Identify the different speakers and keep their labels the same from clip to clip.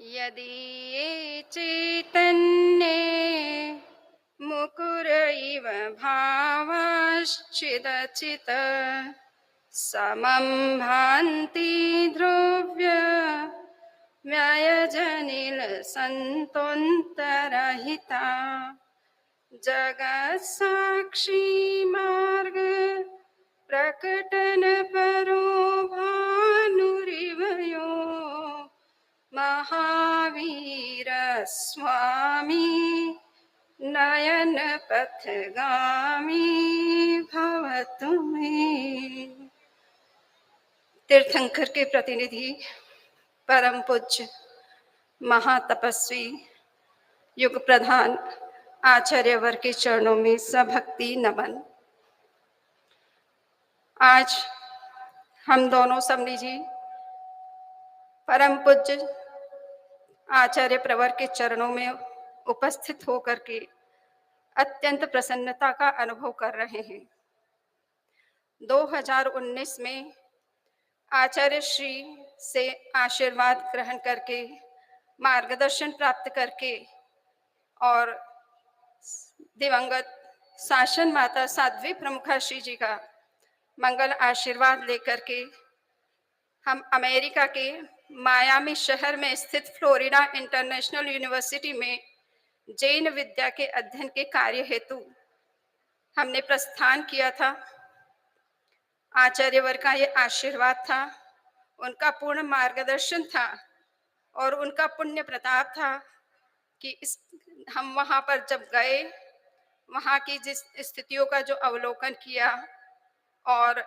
Speaker 1: यदि ये चैतन्ये मुकुर इव भावाश्चिदचित् समं भान्ति ध्रुव्य व्ययजनिलसन्तोन्तरहिता जगत्साक्षी मार्ग प्रकटन परो भानुरिव यो महावीर स्वामी नयन पथगामी भवतु मे। तीर्थंकर के प्रतिनिधि परम पूज्य महातपस्वी युग प्रधान आचार्यवर के चरणों में सभक्ति नमन। आज हम दोनों समनी जी परम पूज्य आचार्य प्रवर के चरणों में उपस्थित होकर के अत्यंत प्रसन्नता का अनुभव कर रहे हैं। 2019 में आचार्य श्री से आशीर्वाद ग्रहण करके मार्गदर्शन प्राप्त करके और दिवंगत शासन माता साध्वी प्रमुखा श्री जी का मंगल आशीर्वाद लेकर के हम अमेरिका के मायामी शहर में स्थित फ्लोरिडा इंटरनेशनल यूनिवर्सिटी में जैन विद्या के अध्ययन के कार्य हेतु हमने प्रस्थान किया था। आचार्यवर का ये आशीर्वाद था, उनका पूर्ण मार्गदर्शन था और उनका पुण्य प्रताप था कि हम वहाँ पर जब गए, वहाँ की जिस स्थितियों का जो अवलोकन किया और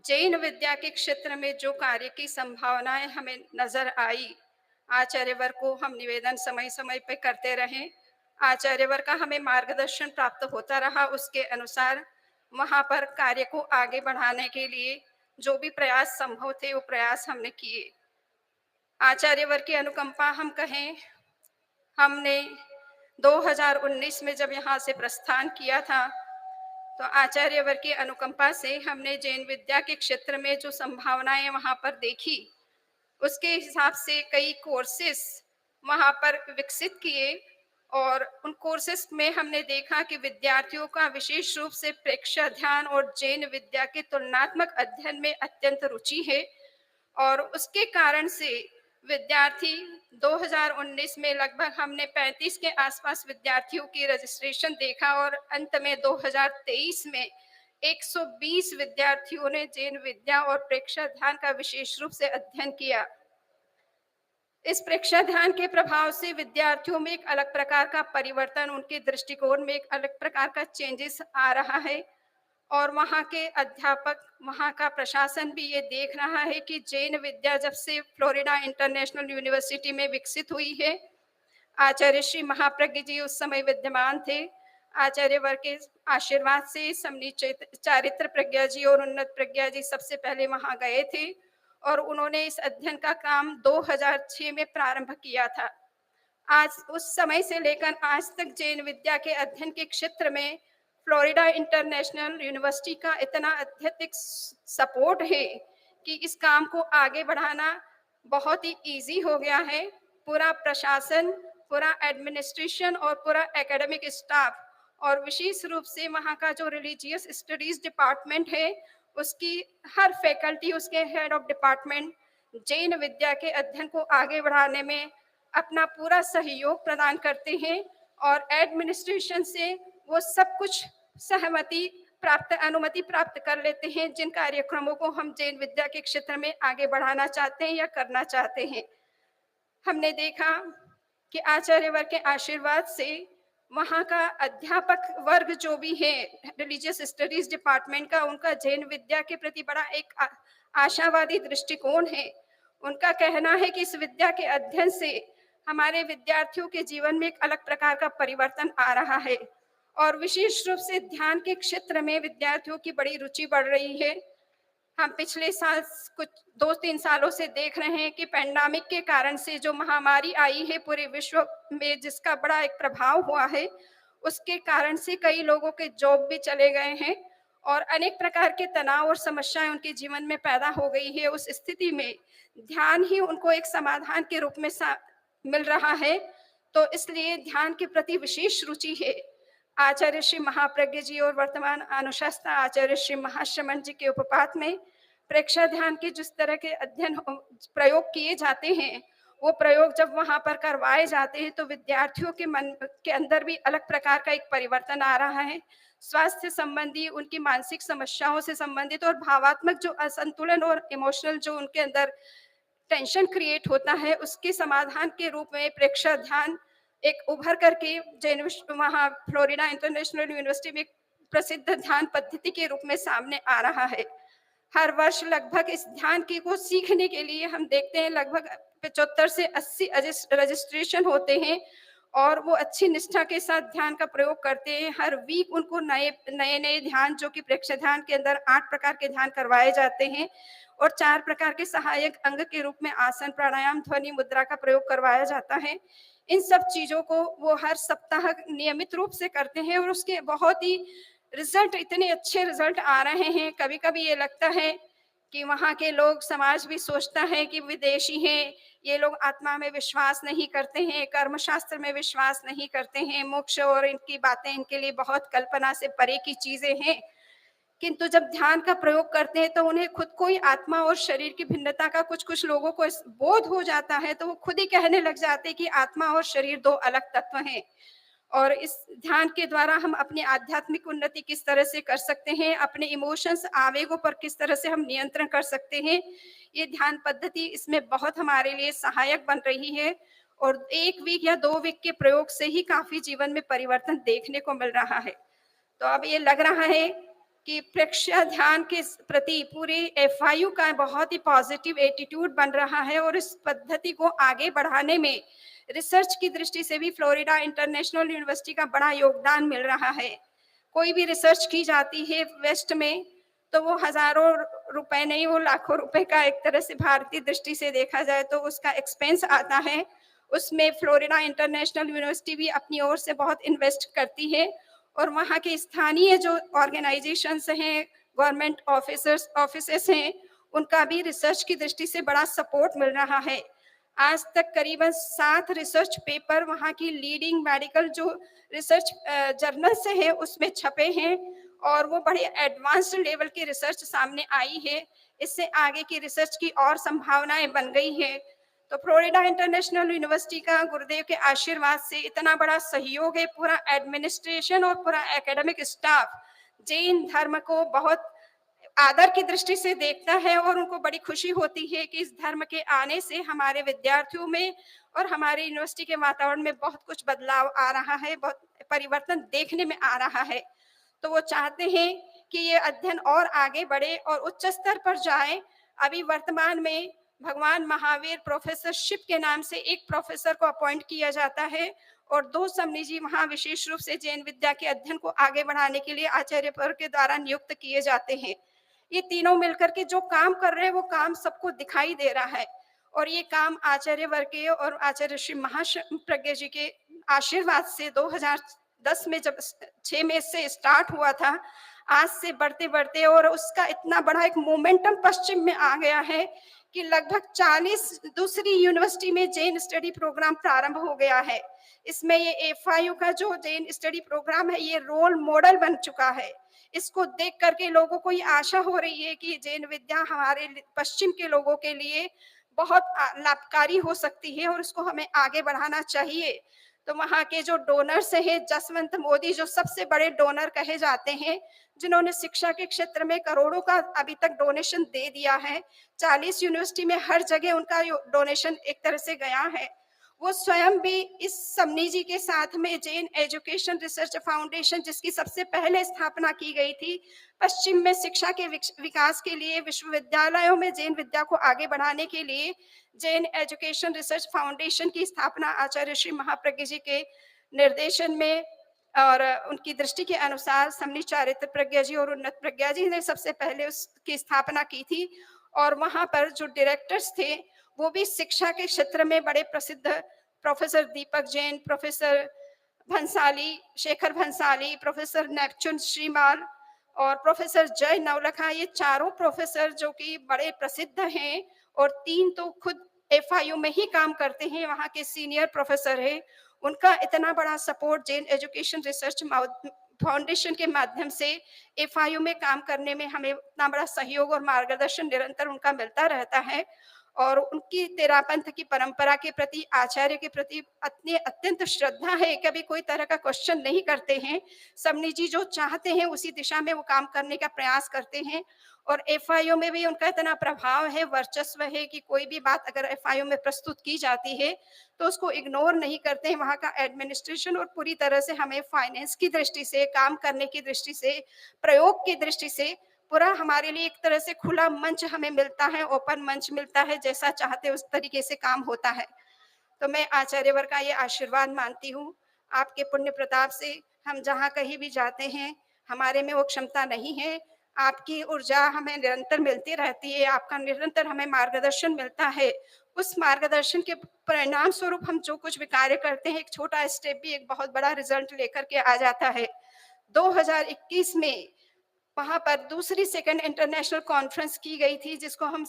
Speaker 1: जैन विद्या के क्षेत्र में जो कार्य की संभावनाएं हमें नजर आई, आचार्यवर को हम निवेदन समय समय पे करते रहे। आचार्यवर का हमें मार्गदर्शन प्राप्त होता रहा। उसके अनुसार वहाँ पर कार्य को आगे बढ़ाने के लिए जो भी प्रयास संभव थे वो प्रयास हमने किए। आचार्यवर की अनुकंपा हम कहें, हमने 2019 में जब यहाँ से प्रस्थान किया था तो आचार्यवर की अनुकंपा से हमने जैन विद्या के क्षेत्र में जो संभावनाएं वहाँ पर देखी, उसके हिसाब से कई कोर्सेस वहाँ पर विकसित किए और उन कोर्सेस में हमने देखा कि विद्यार्थियों का विशेष रूप से प्रेक्षा ध्यान और जैन विद्या के तुलनात्मक अध्ययन में अत्यंत रुचि है और उसके कारण से विद्यार्थी 2019 में लगभग हमने 35 के आसपास विद्यार्थियों की रजिस्ट्रेशन देखा और अंत में 2023 में 120 विद्यार्थियों ने जैन विद्या और प्रेक्षा ध्यान का विशेष रूप से अध्ययन किया। इस प्रेक्षा ध्यान के प्रभाव से विद्यार्थियों में एक अलग प्रकार का परिवर्तन, उनके दृष्टिकोण में एक अलग प्रकार का चेंजेस आ रहा है और वहाँ के अध्यापक, वहाँ का प्रशासन भी ये देख रहा है कि जैन विद्या जब से फ्लोरिडा इंटरनेशनल यूनिवर्सिटी में विकसित हुई है, आचार्य श्री महाप्रज्ञ जी उस समय विद्यमान थे। आचार्यवर के आशीर्वाद से समनी चारित्र प्रज्ञा जी और उन्नत प्रज्ञा जी सबसे पहले वहाँ गए थे और उन्होंने इस अध्ययन का काम 2006 में प्रारंभ किया था। आज उस समय से लेकर आज तक जैन विद्या के अध्ययन के क्षेत्र में फ्लोरिडा इंटरनेशनल यूनिवर्सिटी का इतना अत्यधिक सपोर्ट है कि इस काम को आगे बढ़ाना बहुत ही इजी हो गया है। पूरा प्रशासन, पूरा एडमिनिस्ट्रेशन और पूरा एकेडमिक स्टाफ और विशेष रूप से वहाँ का जो रिलीजियस स्टडीज डिपार्टमेंट है, उसकी हर फैकल्टी, उसके हेड ऑफ डिपार्टमेंट जैन विद्या के अध्ययन को आगे बढ़ाने में अपना पूरा सहयोग प्रदान करते हैं और एडमिनिस्ट्रेशन से वो सब कुछ सहमति प्राप्त, अनुमति प्राप्त कर लेते हैं जिन कार्यक्रमों को हम जैन विद्या के क्षेत्र में आगे बढ़ाना चाहते हैं या करना चाहते हैं। हमने देखा कि आचार्यवर के आशीर्वाद से वहाँ का अध्यापक वर्ग जो भी है रिलीजियस स्टडीज डिपार्टमेंट का, उनका जैन विद्या के प्रति बड़ा एक आशावादी दृष्टिकोण है। उनका कहना है कि इस विद्या के अध्ययन से हमारे विद्यार्थियों के जीवन में एक अलग प्रकार का परिवर्तन आ रहा है और विशेष रूप से ध्यान के क्षेत्र में विद्यार्थियों की बड़ी रुचि बढ़ रही है। हम पिछले साल कुछ 2-3 सालों से देख रहे हैं कि पैंडेमिक के कारण से जो महामारी आई है पूरे विश्व में, जिसका बड़ा एक प्रभाव हुआ है, उसके कारण से कई लोगों के जॉब भी चले गए हैं और अनेक प्रकार के तनाव और समस्याएं उनके जीवन में पैदा हो गई है। उस स्थिति में ध्यान ही उनको एक समाधान के रूप में मिल रहा है, तो इसलिए ध्यान के प्रति विशेष रुचि है। आचार्य श्री महाप्रज्ञ जी और वर्तमान अनुशासना आचार्य श्री महाश्रमण जी के उपपात में प्रेक्षा ध्यान के जिस तरह के प्रयोग किए जाते हैं, वो प्रयोग जब वहां पर करवाए जाते हैं तो विद्यार्थियों के मन के अंदर भी अलग प्रकार का एक परिवर्तन आ रहा है। स्वास्थ्य संबंधी, उनकी मानसिक समस्याओं से संबंधित और भावात्मक जो असंतुलन और इमोशनल जो उनके अंदर टेंशन क्रिएट होता है, उसके समाधान के रूप में प्रेक्षा ध्यान एक उभर करके वहाँ फ्लोरिडा इंटरनेशनल यूनिवर्सिटी में एक प्रसिद्ध ध्यान पद्धति के रूप में सामने आ रहा है। हर वर्ष लगभग इस ध्यान की को सीखने के लिए हम देखते हैं लगभग 75 से 80 रजिस्ट्रेशन होते हैं और वो अच्छी निष्ठा के साथ ध्यान का प्रयोग करते हैं। हर वीक उनको नए नए नए ध्यान, जो कि प्रेक्षा ध्यान के अंदर 8 प्रकार के ध्यान करवाए जाते हैं और 4 प्रकार के सहायक अंग के रूप में आसन, प्राणायाम, ध्वनि मुद्रा का प्रयोग करवाया जाता है। इन सब चीजों को वो हर सप्ताह नियमित रूप से करते हैं और उसके बहुत ही रिजल्ट, इतने अच्छे रिजल्ट आ रहे हैं। कभी कभी ये लगता है कि वहाँ के लोग, समाज भी सोचता है कि विदेशी हैं, ये लोग आत्मा में विश्वास नहीं करते हैं, कर्मशास्त्र में विश्वास नहीं करते हैं, मोक्ष और इनकी बातें इनके लिए बहुत कल्पना से परे की चीजें हैं। किंतु जब ध्यान का प्रयोग करते हैं तो उन्हें खुद को ही आत्मा और शरीर की भिन्नता का कुछ कुछ लोगों को बोध हो जाता है, तो वो खुद ही कहने लग जाते हैं कि आत्मा और शरीर दो अलग तत्व हैं। और इस ध्यान के द्वारा हम अपनी आध्यात्मिक उन्नति किस तरह से कर सकते हैं, अपने इमोशंस, आवेगों पर किस तरह से हम नियंत्रण कर सकते हैं, ये ध्यान पद्धति इसमें बहुत हमारे लिए सहायक बन रही है। और 1 वीक या 2 वीक के प्रयोग से ही काफी जीवन में परिवर्तन देखने को मिल रहा है। तो अब ये लग रहा है कि प्रेक्षा ध्यान के प्रति पूरे एफआईयू का बहुत ही पॉजिटिव एटीट्यूड बन रहा है और इस पद्धति को आगे बढ़ाने में रिसर्च की दृष्टि से भी फ्लोरिडा इंटरनेशनल यूनिवर्सिटी का बड़ा योगदान मिल रहा है। कोई भी रिसर्च की जाती है वेस्ट में तो वो हजारों रुपए नहीं, वो लाखों रुपए का, एक तरह से भारतीय दृष्टि से देखा जाए तो उसका एक्सपेंस आता है। उसमें फ्लोरिडा इंटरनेशनल यूनिवर्सिटी भी अपनी ओर से बहुत इन्वेस्ट करती है और वहाँ के स्थानीय जो ऑर्गेनाइजेशंस हैं, गवर्नमेंट ऑफिसेस हैं, उनका भी रिसर्च की दृष्टि से बड़ा सपोर्ट मिल रहा है। आज तक करीबन 7 रिसर्च पेपर वहाँ की लीडिंग मेडिकल जो रिसर्च जर्नल से है उसमें छपे हैं और वो बड़े एडवांस्ड लेवल की रिसर्च सामने आई है। इससे आगे की रिसर्च की और संभावनाएं बन गई है। तो फ्लोरिडा इंटरनेशनल यूनिवर्सिटी का गुरुदेव के आशीर्वाद से इतना बड़ा सहयोग है। पूरा एडमिनिस्ट्रेशन और पूरा एकेडमिक स्टाफ जैन धर्म को बहुत आदर की दृष्टि से देखता है और उनको बड़ी खुशी होती है कि इस धर्म के आने से हमारे विद्यार्थियों में और हमारे यूनिवर्सिटी के वातावरण में बहुत कुछ बदलाव आ रहा है, बहुत परिवर्तन देखने में आ रहा है। तो वो चाहते हैं कि ये अध्ययन और आगे बढ़े और उच्च स्तर पर जाए। अभी वर्तमान में भगवान महावीर प्रोफेसरशिप के नाम से एक प्रोफेसर को अपॉइंट किया जाता है और 2 समनिजी वहाँ विशेष रूप से जैन विद्या के अध्ययन को आगे बढ़ाने के लिए आचार्य पर के द्वारा नियुक्त किए जाते हैं। ये तीनों मिलकर के जो काम कर रहे हैं वो काम सबको दिखाई दे रहा है और ये काम आचार्य वर्ग के और आचार्य श्री महाप्रज्ञ जी के आशीर्वाद से 2010 में जब 6 में से स्टार्ट हुआ था, आज से बढ़ते बढ़ते और उसका इतना बड़ा एक मोमेंटम पश्चिम में आ गया है कि लगभग 40 दूसरी यूनिवर्सिटी में जैन स्टडी प्रोग्राम प्रारंभ हो गया है। इसमें ये एफआईयू का जो जैन स्टडी प्रोग्राम है ये रोल मॉडल बन चुका है। इसको देख करके लोगों को ये आशा हो रही है कि जैन विद्या हमारे पश्चिम के लोगों के लिए बहुत लाभकारी हो सकती है और उसको हमें आगे बढ़ाना चाहिए। तो वहाँ के जो डोनर्स हैं, जसवंत मोदी जो सबसे बड़े डोनर कहे जाते हैं, जिन्होंने शिक्षा के क्षेत्र में करोड़ों का अभी तक डोनेशन दे दिया है, 40 यूनिवर्सिटी में हर जगह उनका डोनेशन एक तरह से गया है। वो स्वयं भी इस समनिजी के साथ में जैन एजुकेशन रिसर्च फाउंडेशन, जिसकी सबसे पहले स्थापना की गई थी पश्चिम में शिक्षा के विकास के लिए, विश्वविद्यालयों में जैन विद्या को आगे बढ़ाने के लिए जैन एजुकेशन रिसर्च फाउंडेशन की स्थापना आचार्य श्री महाप्रज्ञ जी के निर्देशन में और उनकी दृष्टि के अनुसार समनी चारित्र प्रज्ञा जी और उन्नत प्रज्ञा जी ने सबसे पहले उसकी स्थापना की थी। और वहां पर जो डायरेक्टर्स थे वो भी शिक्षा के क्षेत्र में बड़े प्रसिद्ध प्रोफेसर दीपक Jain, professor Bhansali, Shekhar Bhansali, professor Neptune Shrimal और प्रोफेसर जय नवलखा, ये चारों प्रोफेसर जो कि बड़े प्रसिद्ध हैं और 3 तो खुद एफआईयू में ही काम करते हैं, वहाँ के सीनियर प्रोफेसर हैं, उनका इतना बड़ा support Jain education research foundation के माध्यम से एफआईयू में काम करने में हमें इतना बड़ा सहयोग और मार्गदर्शन निरंतर उनका मिलता रहता है। और उनकी तेरापंथ की परंपरा के प्रति, आचार्य के प्रति इतनी अत्यंत श्रद्धा है, कभी कोई तरह का क्वेश्चन नहीं करते हैं। सबनी जी जो चाहते हैं उसी दिशा में वो काम करने का प्रयास करते हैं। और एफआईयू में भी उनका इतना प्रभाव है, वर्चस्व है कि कोई भी बात अगर एफआईयू में प्रस्तुत की जाती है तो उसको इग्नोर नहीं करते हैं। वहाँ का एडमिनिस्ट्रेशन और पूरी तरह से हमें फाइनेंस की दृष्टि से, काम करने की दृष्टि से, प्रयोग की दृष्टि से पूरा हमारे लिए एक तरह से खुला मंच हमें मिलता है, ओपन मंच मिलता है, जैसा चाहते उस तरीके से काम होता है। तो मैं आचार्यवर का ये आशीर्वाद मानती हूँ। आपके पुण्य प्रताप से हम जहाँ कहीं भी जाते हैं, हमारे में वो क्षमता नहीं है। आपकी ऊर्जा हमें निरंतर मिलती रहती है, आपका निरंतर हमें मार्गदर्शन मिलता है। उस मार्गदर्शन के परिणाम स्वरूप हम जो कुछ भी कार्य करते हैं, एक छोटा स्टेप भी एक बहुत बड़ा रिजल्ट लेकर के आ जाता है। 2021 में वहाँ पर दूसरी सेकंड इंटरनेशनल कॉन्फ्रेंस की गई थी, जिसको हम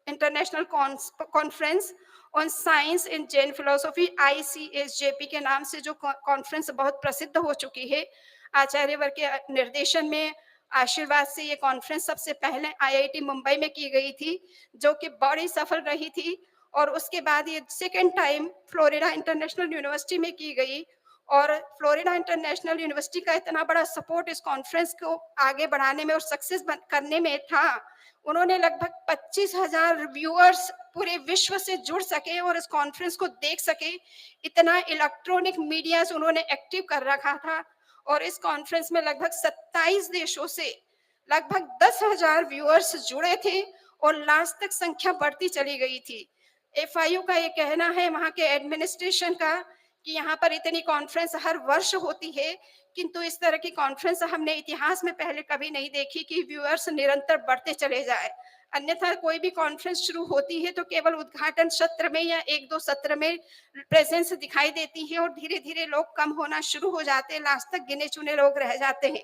Speaker 1: international conference on science in Jain philosophy ICSJP के नाम से जो कॉन्फ्रेंस बहुत प्रसिद्ध हो चुकी है। आचार्यवर के निर्देशन में, आशीर्वाद से ये कॉन्फ्रेंस सबसे पहले IIT मुंबई में की गई थी, जो कि बड़ी सफल रही थी। और उसके बाद ये second time Florida international university में की गई। और फ्लोरिडा इंटरनेशनल यूनिवर्सिटी का इतना बड़ा सपोर्ट इस कॉन्फ्रेंस को आगे बढ़ाने में और सक्सेस करने में था। उन्होंने लगभग 25,000 व्यूअर्स पूरे विश्व से जुड़ सके और इस कॉन्फ्रेंस को देख सके, इतना इलेक्ट्रॉनिक मीडिया उन्होंने एक्टिव कर रखा था। और इस कॉन्फ्रेंस में लगभग 27 देशों से लगभग 10,000 व्यूअर्स जुड़े थे और लास्ट तक संख्या बढ़ती चली गई थी। एफआईयू का ये कहना है, वहाँ के एडमिनिस्ट्रेशन का, कि यहाँ पर इतनी कॉन्फ्रेंस हर वर्ष होती है, किंतु इस तरह की कॉन्फ्रेंस हमने इतिहास में पहले कभी नहीं देखी कि व्यूअर्स निरंतर बढ़ते चले जाए। अन्यथा कोई भी कॉन्फ्रेंस शुरू होती है तो केवल उद्घाटन सत्र में या 1-2 सत्र में प्रेजेंस दिखाई देती है और धीरे-धीरे लोग कम होना शुरू हो जाते हैं, लास्ट तक गिने-चुने लोग रह जाते हैं।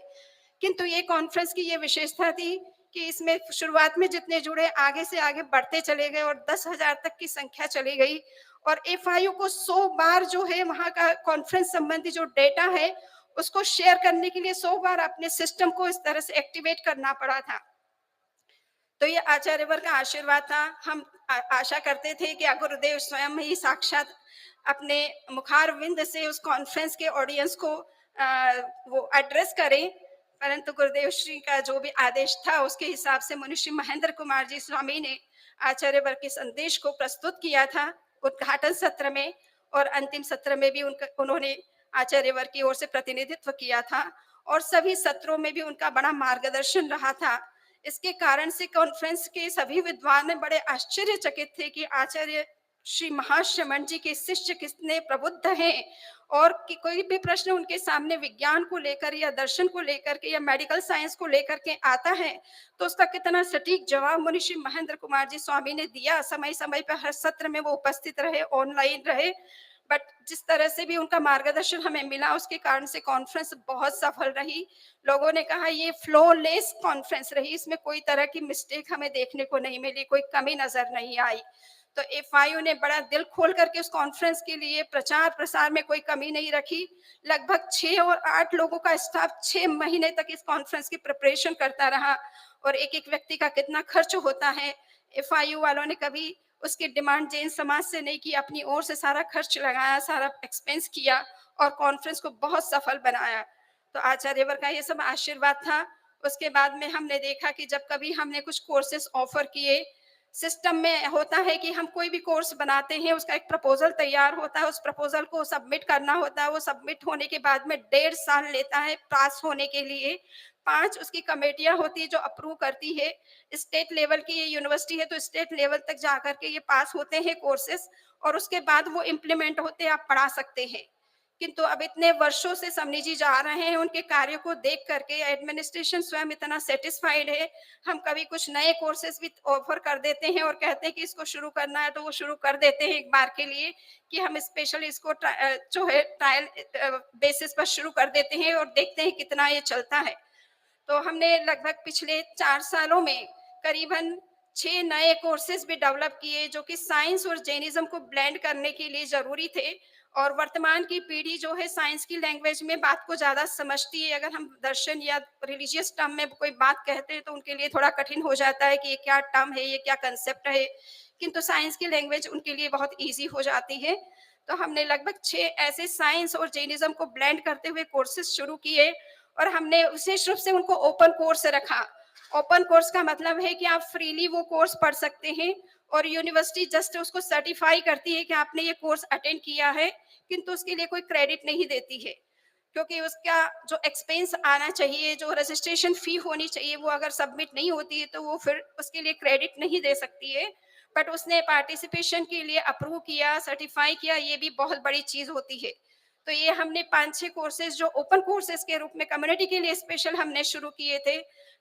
Speaker 1: किंतु ये कॉन्फ्रेंस की ये विशेषता थी कि इसमें शुरुआत में जितने जुड़े आगे से आगे बढ़ते चले गए और 10,000 तक की संख्या चली गई। और एफआईयू को 100 बार जो है वहाँ का कॉन्फ्रेंस संबंधी जो डेटा है उसको शेयर करने के लिए 100 बार अपने सिस्टम को इस तरह से एक्टिवेट करना पड़ा था। तो ये आचार्यवर का आशीर्वाद था। हम आशा करते थे कि गुरुदेव स्वयं ही साक्षात अपने मुखारविंद से उस कॉन्फ्रेंस के ऑडियंस को वो एड्रेस करें, परंतु गुरुदेव श्री का जो भी आदेश था उसके हिसाब से मुनिश्री महेंद्र कुमार जी स्वामी ने आचार्यवर के संदेश को प्रस्तुत किया था उद्घाटन सत्र में। और अंतिम सत्र में भी उन्होंने आचार्यवर की ओर से प्रतिनिधित्व किया था और सभी सत्रों में भी उनका बड़ा मार्गदर्शन रहा था। इसके कारण से कॉन्फ्रेंस के सभी विद्वान बड़े आश्चर्यचकित थे कि आचार्य श्री महाश्रमण जी के शिष्य कितने प्रबुद्ध हैं। और कि कोई भी प्रश्न उनके सामने विज्ञान को लेकर या दर्शन को लेकर के या मेडिकल साइंस को लेकर के आता है तो उसका कितना सटीक जवाब मुनि श्री महेंद्र कुमार जी स्वामी ने दिया। समय समय पर हर सत्र में वो उपस्थित रहे, ऑनलाइन रहे, बट जिस तरह से भी उनका मार्गदर्शन हमें मिला उसके कारण से कॉन्फ्रेंस बहुत सफल रही। लोगों ने कहा ये फ्लोलेस कॉन्फ्रेंस रही, इसमें कोई तरह की मिस्टेक हमें देखने को नहीं मिली, कोई कमी नजर नहीं आई। तो एफआईयू ने बड़ा दिल खोल करके उस कॉन्फ्रेंस के लिए प्रचार प्रसार में कोई कमी नहीं रखी। लगभग 6 और 8 लोगों का स्टाफ 6 महीने तक इस कॉन्फ्रेंस की प्रिपरेशन करता रहा। और एक एक व्यक्ति का कितना खर्च होता है, एफआईयू वालों ने कभी उसकी डिमांड जैन समाज से नहीं की, अपनी ओर से सारा खर्च लगाया, सारा एक्सपेंस किया और कॉन्फ्रेंस को बहुत सफल बनाया। तो आचार्यवर का ये सब आशीर्वाद था। उसके बाद में हमने देखा कि जब कभी हमने कुछ कोर्सेस ऑफर किए, सिस्टम में होता है कि हम कोई भी कोर्स बनाते हैं, उसका एक प्रपोजल तैयार होता है, उस प्रपोजल को सबमिट करना होता है। वो सबमिट होने के बाद में 1.5 साल लेता है पास होने के लिए। 5 उसकी कमेटियां होती है जो अप्रूव करती है। स्टेट लेवल की ये यूनिवर्सिटी है तो स्टेट लेवल तक जाकर के ये पास होते हैं कोर्सेस और उसके बाद वो इम्प्लीमेंट होते हैं, आप पढ़ा सकते हैं। किंतु अब इतने वर्षों से समनी जी जा रहे हैं, उनके कार्य को देख करके एडमिनिस्ट्रेशन स्वयं इतना सेटिस्फाइड है। हम कभी कुछ नए कोर्सेज भी ऑफर कर देते हैं और कहते हैं कि इसको शुरू करना है तो वो शुरू कर देते हैं एक बार के लिए, कि हम स्पेशली इसको जो है ट्रायल बेसिस पर शुरू कर देते हैं और देखते हैं कितना ये चलता है। तो हमने लगभग पिछले 4 सालों में करीबन 6 नए कोर्सेज़ भी डेवलप किए जो कि साइंस और जैनिज़्म को ब्लेंड करने के लिए ज़रूरी थे। और वर्तमान की पीढ़ी जो है साइंस की लैंग्वेज में बात को ज़्यादा समझती है। अगर हम दर्शन या रिलीजियस टर्म में कोई बात कहते हैं तो उनके लिए थोड़ा कठिन हो जाता है कि ये क्या टर्म है, ये क्या कांसेप्ट है। किंतु साइंस की लैंग्वेज उनके लिए बहुत ईज़ी हो जाती है। तो हमने लगभग 6 ऐसे साइंस और जैनिज़्म को ब्लेंड करते हुए कोर्सेज़ शुरू किए और हमने विशेष रूप से उनको ओपन कोर्स रखा। ओपन कोर्स का मतलब है कि आप फ्रीली वो कोर्स पढ़ सकते हैं और यूनिवर्सिटी जस्ट उसको सर्टिफाई करती है कि आपने ये कोर्स अटेंड किया है, किंतु उसके लिए कोई क्रेडिट नहीं देती है। क्योंकि उसका जो एक्सपेंस आना चाहिए, जो रजिस्ट्रेशन फी होनी चाहिए, वो अगर सबमिट नहीं होती है तो वो फिर उसके लिए क्रेडिट नहीं दे सकती है। बट उसने पार्टिसिपेशन के लिए अप्रूव किया, सर्टिफाई किया, ये भी बहुत बड़ी चीज़ होती है। तो ये हमने 5-6 कोर्सेज़ जो ओपन कोर्सेज़ के रूप में कम्युनिटी के लिए स्पेशल हमने शुरू किए थे।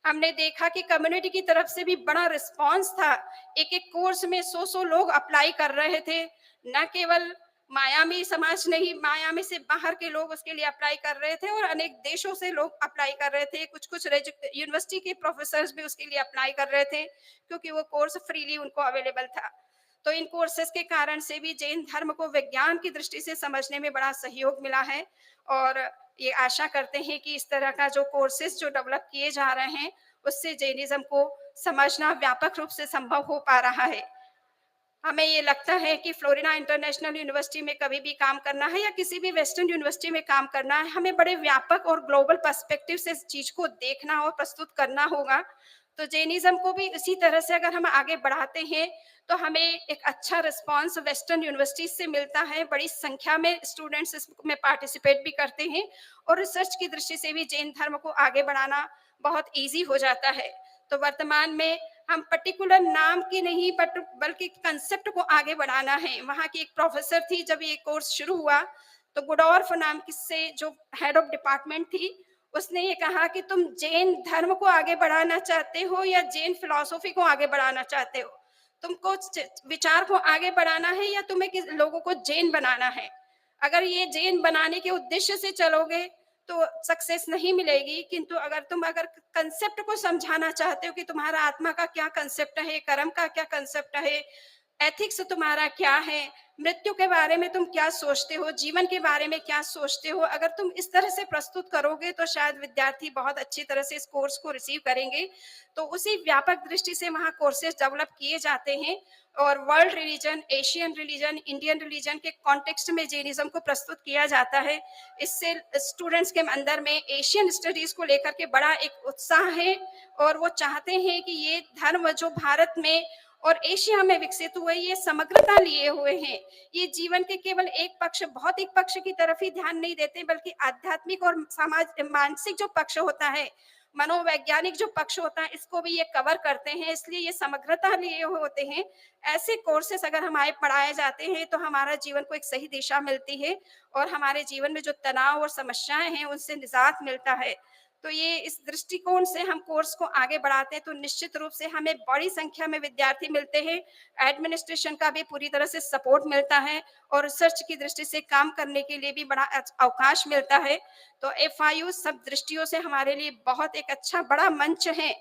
Speaker 1: हमने देखा कि कम्युनिटी की तरफ से भी बड़ा रिस्पॉन्स था। एक-एक कोर्स में 100-100 लोग अप्लाई कर रहे थे। ना केवल मायामी समाज नहीं, मायामी से बाहर के लोग उसके लिए अप्लाई कर रहे थे और अनेक देशों से लोग अप्लाई कर रहे थे। कुछ-कुछ यूनिवर्सिटी के प्रोफेसर्स भी उसके लिए अप्लाई कर रहे थे, क्योंकि वो कोर्स फ्रीली उनको अवेलेबल था। तो इन कोर्सेज़ के कारण से भी जैन धर्म को विज्ञान की दृष्टि से समझने में बड़ा सहयोग मिला है और ये आशा करते हैं कि इस तरह का जो कोर्सेज़ जो डेवलप किए जा रहे हैं, उससे जैनिज़्म को समझना व्यापक रूप से संभव हो पा रहा है। हमें ये लगता है कि फ्लोरिडा इंटरनेशनल यूनिवर्सिटी में कभी भी काम करना है या किसी भी वेस्टर्न यूनिवर्सिटी में काम करना है, हमें बड़े व्यापक और ग्लोबल पर्सपेक्टिव से इस चीज़ को देखना और प्रस्तुत करना होगा। तो जैनिज़्म को भी इसी तरह से अगर हम आगे बढ़ाते हैं, तो हमें एक अच्छा रिस्पॉन्स वेस्टर्न यूनिवर्सिटीज़ से मिलता है। बड़ी संख्या में स्टूडेंट्स इसमें पार्टिसिपेट भी करते हैं और रिसर्च की दृष्टि से भी जैन धर्म को आगे बढ़ाना बहुत ईज़ी हो जाता है। तो वर्तमान में हम पर्टिकुलर नाम की नहीं बट बल्कि कंसेप्ट को आगे बढ़ाना है। वहाँ की एक प्रोफेसर थी, जब ये कोर्स शुरू हुआ तो गुडोर्फ नाम की से जो हेड ऑफ डिपार्टमेंट थी, उसने ये कहा कि तुम जैन धर्म को आगे बढ़ाना चाहते हो या जैन फिलॉसफी को आगे बढ़ाना चाहते हो? तुमको विचार को आगे बढ़ाना है या तुम्हें लोगों को जैन बनाना है? अगर ये जैन बनाने के उद्देश्य से चलोगे तो सक्सेस नहीं मिलेगी, किंतु अगर कंसेप्ट को समझाना चाहते हो कि तुम्हारा आत्मा का क्या कंसेप्ट है, कर्म का क्या कंसेप्ट है, एथिक्स तुम्हारा क्या है, मृत्यु के बारे में तुम क्या सोचते हो, जीवन के बारे में क्या सोचते हो, अगर तुम इस तरह से प्रस्तुत करोगे तो शायद विद्यार्थी बहुत अच्छी तरह से इस कोर्स को रिसीव करेंगे। तो उसी व्यापक दृष्टि से वहाँ कोर्सेज डेवलप किए जाते हैं और world religion, Asian religion, Indian religion के कॉन्टेक्स्ट में जैनिज्म को प्रस्तुत किया जाता है। इससे स्टूडेंट्स के अंदर में एशियन स्टडीज को लेकर के बड़ा एक उत्साह है और वो चाहते हैं कि ये धर्म जो भारत में और एशिया में विकसित हुए, ये समग्रता लिए हुए हैं। ये जीवन के केवल एक पक्ष, भौतिक पक्ष की तरफ ही ध्यान नहीं देते, बल्कि आध्यात्मिक और मानसिक जो पक्ष होता है, मनोवैज्ञानिक जो पक्ष होता है, इसको भी ये कवर करते हैं। इसलिए ये समग्रता लिए हुए होते हैं। ऐसे कोर्सेस अगर हमारे पढ़ाए जाते हैं तो हमारा जीवन को एक सही दिशा मिलती है और हमारे जीवन में जो तनाव और समस्याएं हैं उनसे निजात मिलता है। तो ये इस दृष्टिकोण से हम कोर्स को आगे बढ़ाते हैं तो निश्चित रूप से हमें बड़ी संख्या में विद्यार्थी मिलते हैं। एडमिनिस्ट्रेशन का भी पूरी तरह से सपोर्ट मिलता है और रिसर्च की दृष्टि से काम करने के लिए भी बड़ा अवकाश मिलता है। तो एफआईयू सब दृष्टियों से हमारे लिए बहुत एक अच्छा बड़ा मंच है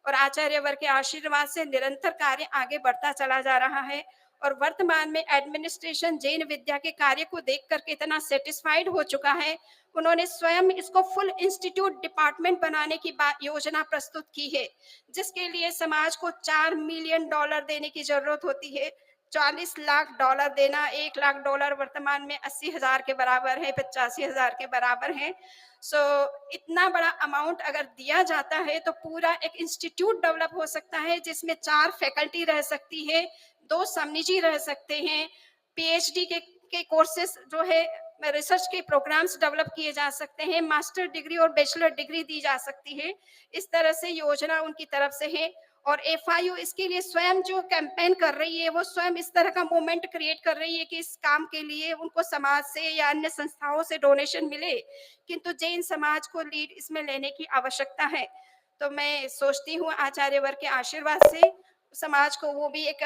Speaker 1: और आचार्य वर्ग के आशीर्वाद से निरंतर कार्य आगे बढ़ता चला जा रहा है। और वर्तमान में एडमिनिस्ट्रेशन जैन विद्या के कार्य को देख करके इतना सेटिस्फाइड हो चुका है, उन्होंने स्वयं इसको फुल इंस्टीट्यूट डिपार्टमेंट बनाने की योजना प्रस्तुत की है, जिसके लिए समाज को $4 मिलियन देने की जरूरत होती है। $40 लाख देना, $1 लाख वर्तमान में 80,000 के बराबर है, 85,000 के बराबर है। सो इतना बड़ा अमाउंट अगर दिया जाता है तो पूरा एक इंस्टीट्यूट डेवलप हो सकता है, जिसमें 4 फैकल्टी रह सकती है, 2 समनिजी रह सकते हैं, पीएचडी के कोर्सेस जो है रिसर्च के प्रोग्राम्स डेवलप किए जा सकते हैं, मास्टर डिग्री और बैचलर डिग्री दी जा सकती है। इस तरह से योजना उनकी तरफ से है और एफआईयू इसके लिए स्वयं जो कैंपेन कर रही है, वो स्वयं इस तरह का मूवमेंट क्रिएट कर रही है कि इस काम के लिए उनको समाज से या अन्य संस्थाओं से डोनेशन मिले, किंतु जैन समाज को लीड इसमें लेने की आवश्यकता है। तो मैं सोचती हूँ आचार्य वर्ग के आशीर्वाद से समाज को वो भी एक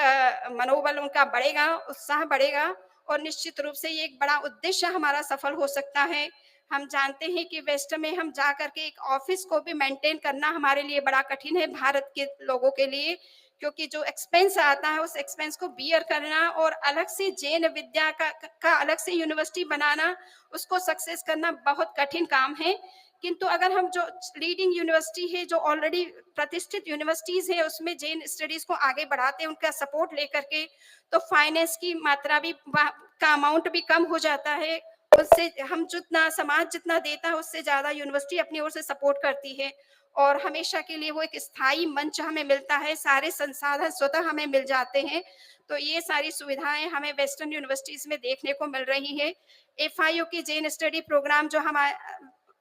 Speaker 1: मनोबल उनका बढ़ेगा, उत्साह बढ़ेगा और निश्चित रूप से ये एक बड़ा उद्देश्य हमारा सफल हो सकता है। हम जानते हैं कि वेस्ट में हम जा करके एक ऑफिस को भी मेंटेन करना हमारे लिए बड़ा कठिन है, भारत के लोगों के लिए, क्योंकि जो एक्सपेंस आता है उस एक्सपेंस को बियर करना और अलग से जैन विद्या का अलग से यूनिवर्सिटी बनाना, उसको सक्सेस करना बहुत कठिन काम है। किंतु अगर हम जो लीडिंग यूनिवर्सिटी है, जो ऑलरेडी प्रतिष्ठित यूनिवर्सिटीज है, उसमें जैन स्टडीज को आगे बढ़ाते हैं, उनका सपोर्ट लेकर के, तो फाइनेंस की मात्रा भी का अमाउंट भी कम हो जाता है। उससे हम जितना समाज जितना देता है उससे ज्यादा यूनिवर्सिटी अपनी ओर से सपोर्ट करती है, और हमेशा के लिए वो एक स्थायी मंच हमें मिलता है, सारे संसाधन स्वतः हमें मिल जाते हैं। तो ये सारी सुविधाएं हमें वेस्टर्न यूनिवर्सिटीज में देखने को मिल रही है। एफआईयू की जैन स्टडी प्रोग्राम जो हमारे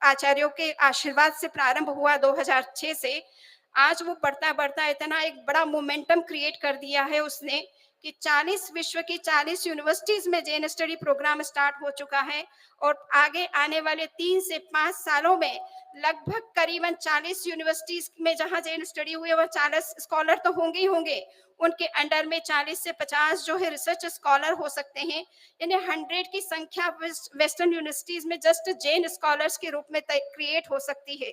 Speaker 1: आचार्यों के आशीर्वाद से प्रारंभ हुआ 2006 से, आज वो बढ़ता बढ़ता इतना एक बड़ा मोमेंटम क्रिएट कर दिया है उसने, कि 40 विश्व की 40 यूनिवर्सिटीज में जैन स्टडी प्रोग्राम स्टार्ट हो चुका है। और आगे आने वाले 3 से 5 सालों में लगभग करीबन 40 यूनिवर्सिटीज में जहां जैन स्टडी हुई है, वह 40 स्कॉलर तो होंगे ही होंगे, उनके अंडर में 40 से 50 जो है रिसर्च स्कॉलर हो सकते हैं। यानी 100 की संख्या वेस्टर्न यूनिवर्सिटीज में जस्ट जैन स्कॉलर्स के रूप में क्रिएट हो सकती है।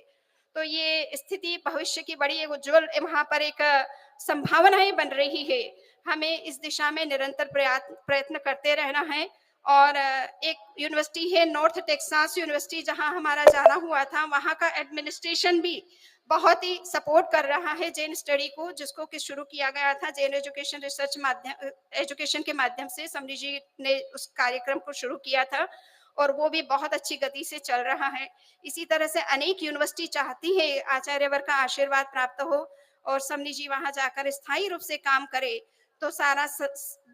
Speaker 1: तो ये स्थिति भविष्य की बड़ी एक उज्जवल वहां पर एक संभावनाएं बन रही है। हमें इस दिशा में निरंतर प्रयत्न करते रहना है। और एक यूनिवर्सिटी है नॉर्थ टेक्सास यूनिवर्सिटी, जहां हमारा जाना हुआ था, वहां का एडमिनिस्ट्रेशन भी बहुत ही सपोर्ट कर रहा है जैन स्टडी को, जिसको कि शुरू किया गया था जैन एजुकेशन रिसर्च माध्यम एजुकेशन के माध्यम से। समरी जी ने उस कार्यक्रम को शुरू किया था और वो भी बहुत अच्छी गति से चल रहा है। इसी तरह से अनेक यूनिवर्सिटी चाहती है आचार्यवर का आशीर्वाद प्राप्त हो और समनी जी वहां जाकर स्थायी रूप से काम करे। तो सारा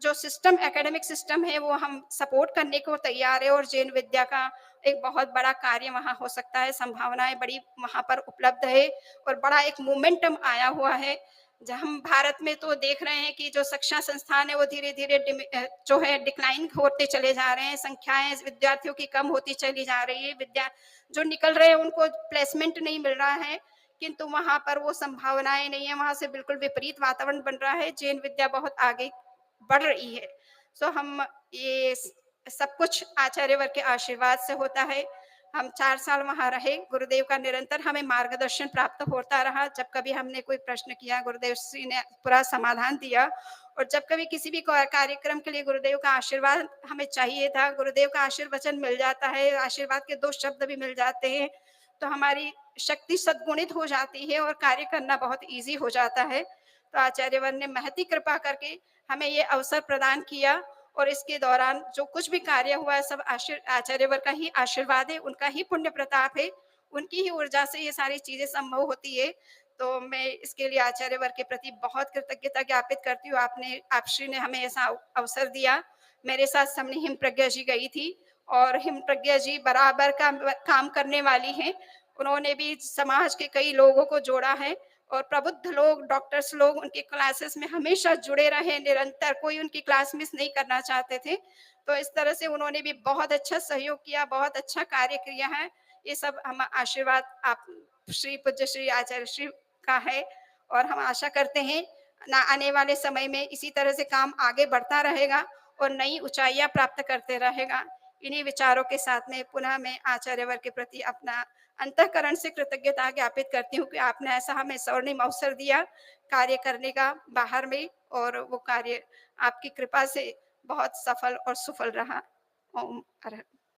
Speaker 1: जो सिस्टम एकेडमिक सिस्टम है वो हम सपोर्ट करने को तैयार है, और जैन विद्या का एक बहुत बड़ा कार्य वहां हो सकता है। संभावनाएं बड़ी वहां पर उपलब्ध है और बड़ा एक मोमेंटम आया हुआ है। जब हम भारत में तो देख रहे हैं कि जो शिक्षा संस्थान है वो धीरे धीरे जो है डिक्लाइन होते चले जा रहे हैं, संख्याएं विद्यार्थियों की कम होती चली जा रही है, विद्या जो निकल रहे हैं उनको प्लेसमेंट नहीं मिल रहा है। किंतु वहां पर वो संभावनाएं नहीं है, वहां से बिल्कुल विपरीत वातावरण बन रहा है, जैन विद्या बहुत आगे बढ़ रही है। सो हम ये सब कुछ आचार्यवर के आशीर्वाद से होता है। हम 4 साल वहां रहे, गुरुदेव का निरंतर हमें मार्गदर्शन प्राप्त होता रहा। जब कभी हमने कोई प्रश्न किया, गुरुदेव श्री ने पूरा समाधान दिया, और जब कभी किसी भी कार्यक्रम के लिए गुरुदेव का आशीर्वाद हमें चाहिए था, गुरुदेव का आशीर्वचन मिल जाता है, आशीर्वाद के 2 शब्द भी मिल जाते हैं, तो हमारी शक्ति सद्गुणित हो जाती है और कार्य करना बहुत ईजी हो जाता है। तो आचार्यवर ने महती कृपा करके हमें ये अवसर प्रदान किया, और इसके दौरान जो कुछ भी कार्य हुआ है सब आचार्यवर का ही आशीर्वाद है, उनका ही पुण्य प्रताप है, उनकी ही ऊर्जा से ये सारी चीजें संभव होती है। तो मैं इसके लिए आचार्यवर के प्रति बहुत कृतज्ञता ज्ञापित करती हूँ। आप श्री ने हमें ऐसा अवसर दिया। मेरे साथ समनी हिम प्रज्ञा जी गई थी, और हिम प्रज्ञा जी बराबर का काम करने वाली हैं। उन्होंने भी समाज के कई लोगों को जोड़ा है, और प्रबुद्ध लोग, डॉक्टर्स लोग उनके क्लासेस में हमेशा जुड़े रहे, निरंतर कोई उनकी क्लास मिस नहीं करना चाहते थे। तो इस तरह से उन्होंने भी बहुत अच्छा सहयोग किया, बहुत अच्छा कार्य किया है। ये सब हम आशीर्वाद आप श्री पूज्य श्री आचार्य श्री का है, और हम आशा करते हैं ना आने वाले समय में इसी तरह से काम आगे बढ़ता रहेगा और नई ऊंचाइयां प्राप्त करते रहेगा। इन्हीं विचारों के साथ में पुनः मैं आचार्यवर के प्रति अपना अंतःकरण से कृतज्ञता ज्ञापित करती हूँ कि आपने ऐसा हमें स्वर्णिम अवसर दिया कार्य करने का बाहर में, और वो कार्य आपकी कृपा से बहुत सफल और सुफल रहा। ओम।